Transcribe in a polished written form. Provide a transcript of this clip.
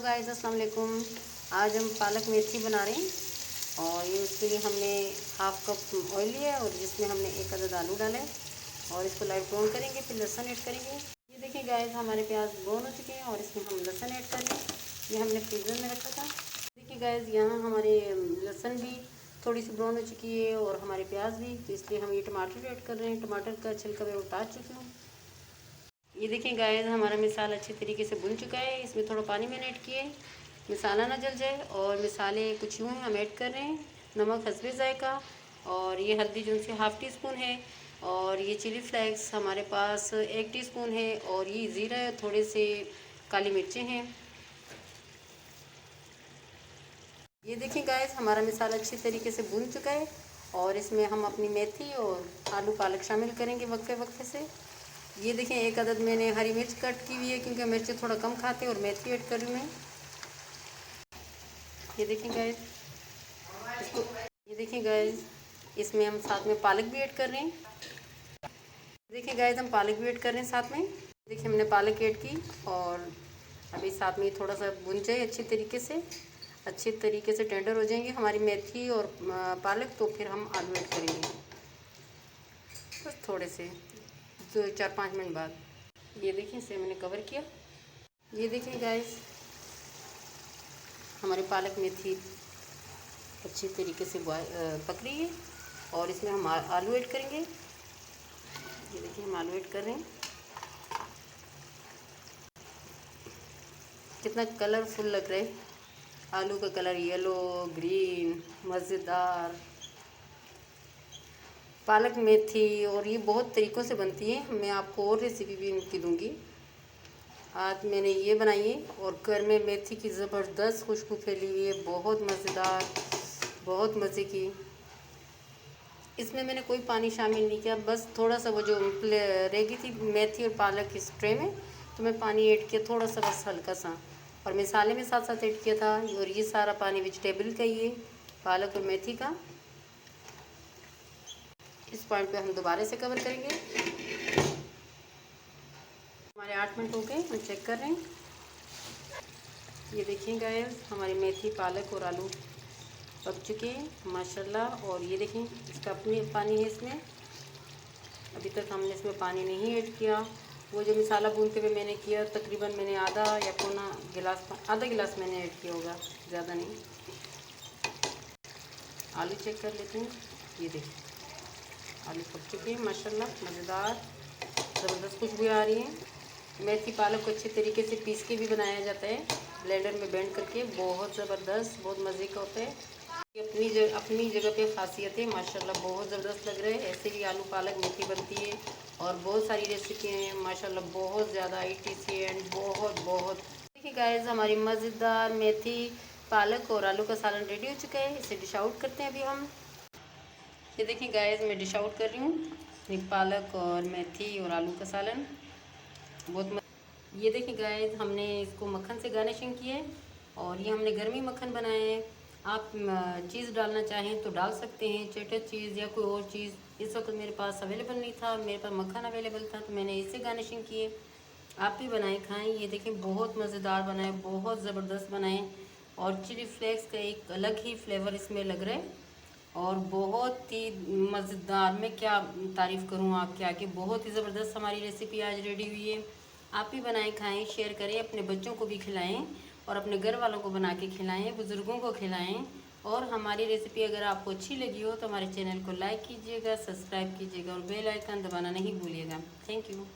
Guys, अस्सलाम वालेकुम। आज हम पालक मेथी बना रहे हैं और ये उसके लिए हमने हाफ कप ऑयल लिया है और जिसमें हमने एक अदद आलू डाला है और इसको लाइट ब्राउन करेंगे, फिर लहसुन ऐड करेंगे। ये देखिए गाइस, हमारे प्याज ब्राउन हो चुके हैं और इसमें हम लहसुन ऐड कर लें। ये हमने फ्रीज़र में रखा था। देखिए गाइस, यहाँ हमारे लहसुन भी थोड़ी सी ब्राउन हो चुकी है और हमारे प्याज भी, तो इसलिए हम ये टमाटर ऐड कर रहे हैं। टमाटर का छिलका मैं उतार चुकी हूँ। ये देखिए गाइस, हमारा मिसाला अच्छे तरीके से भुन चुका है। इसमें थोड़ा पानी मैंने ऐड किया है, मिसाला ना जल जाए। और मिसाले कुछ यूँ हैं, हम ऐड कर रहे हैं। नमक हस्बे जायका, और ये हल्दी जो से हाफ़ टी स्पून है, और ये चिली फ्लेक्स हमारे पास 1 टीस्पून है, और ये ज़ीरा है, थोड़े से काली मिर्चें हैं। ये देखिए गाइस, हमारा मिसाला अच्छी तरीके से भुन चुका है और इसमें हम अपनी मेथी और आलू पालक शामिल करेंगे वक्फे वक्फे से। ये देखें, एक अदद मैंने हरी मिर्च कट की हुई है क्योंकि मिर्ची थोड़ा कम खाते हैं, और मेथी ऐड कर रही हूँ मैं। ये देखें गाइस, इसको ये देखें गाइस, इसमें हम साथ में पालक भी ऐड कर रहे हैं। देखिए गाइस, हम पालक भी ऐड कर रहे हैं साथ में। देखिए, हमने पालक ऐड की और अभी साथ में थोड़ा सा भुन जाए अच्छे तरीके से टेंडर हो जाएंगे हमारी मेथी और पालक, तो फिर हम आलू ऐड करेंगे बस थोड़े से 4-5 मिनट बाद। ये देखिए, इसे मैंने कवर किया। ये देखिए गाइस, हमारी पालक मेथी अच्छी तरीके से पक रही है और इसमें हम आलू ऐड करेंगे। ये देखिए, हम आलू ऐड कर रहे हैं। कितना कलरफुल लग रहा है, आलू का कलर येलो ग्रीन मज़ेदार। पालक मेथी, और ये बहुत तरीक़ों से बनती है। मैं आपको और रेसिपी भी इनकी दूंगी। आज मैंने ये बनाई है और घर में मेथी की ज़बरदस्त खुशबू फैली हुई है, बहुत मज़ेदार, बहुत मज़े की। इसमें मैंने कोई पानी शामिल नहीं किया, बस थोड़ा सा वो जो रहेगी थी मेथी और पालक इस ट्रे में, तो मैं पानी ऐड किया थोड़ा सा, बस हल्का सा, और मसाले में साथ साथ ऐड किया था। और ये सारा पानी वेजिटेबल का ही है, पालक और मेथी का। इस पॉइंट पे हम दोबारा से कवर करेंगे। हमारे 8 मिनट हो गए, हम चेक कर रहे हैं। ये देखिए गाइस, हमारी मेथी पालक और आलू पक चुके हैं माशाल्लाह। और ये देखें, इसका अपनी पानी है इसमें, अभी तक हमने इसमें पानी नहीं ऐड किया। वो जो मसाला भूनते हुए मैंने किया, तकरीबन मैंने आधा गिलास मैंने ऐड किया होगा, ज़्यादा नहीं। आलू चेक कर लेते हैं। ये देखिए, आलू पक चुके हैं माशाल्लाह, मज़ेदार, ज़बरदस्त खुशबू आ रही है। मेथी पालक को अच्छे तरीके से पीस के भी बनाया जाता है, ब्लेंडर में ब्लेंड करके, बहुत ज़बरदस्त, बहुत मज़े का होता है। ये अपनी जगह पे खासियत है माशाल्लाह, बहुत ज़बरदस्त लग रहा है। ऐसे भी आलू पालक मेथी बनती है और बहुत सारी रेसिपी हैं माशाल्लाह, बहुत ज़्यादा ITC एंड बहुत। देखिए गाइस, हमारी मज़ेदार मेथी पालक और आलू का सालन रेडी हो चुका है। इसे डिश आउट करते हैं अभी हम। ये देखिए गाइस, मैं डिश आउट कर रही हूँ एक पालक और मेथी और आलू का सालन, बहुत। ये देखिए गाइस, हमने इसको मक्खन से गार्निशिंग की है और ये हमने गर्मी मक्खन बनाया है। आप चीज़ डालना चाहें तो डाल सकते हैं, चटर चीज़ या कोई और चीज़। इस वक्त मेरे पास अवेलेबल नहीं था, मेरे पास मक्खन अवेलेबल था, तो मैंने इससे गार्निशिंग की है। आप भी बनाएं, खाएं। ये देखें, बहुत मज़ेदार बनाए, बहुत ज़बरदस्त बनाए, और चिली फ्लेक्स का एक अलग ही फ्लेवर इसमें लग रहा है और बहुत ही मज़ेदार। मैं क्या तारीफ़ करूँ आपके आगे, बहुत ही ज़बरदस्त हमारी रेसिपी आज रेडी हुई है। आप भी बनाएं, खाएं, शेयर करें, अपने बच्चों को भी खिलाएं और अपने घर वालों को बना के खिलाएं, बुज़ुर्गों को खिलाएं। और हमारी रेसिपी अगर आपको अच्छी लगी हो तो हमारे चैनल को लाइक कीजिएगा, सब्सक्राइब कीजिएगा और बेल आइकन दबाना नहीं भूलिएगा। Thank you.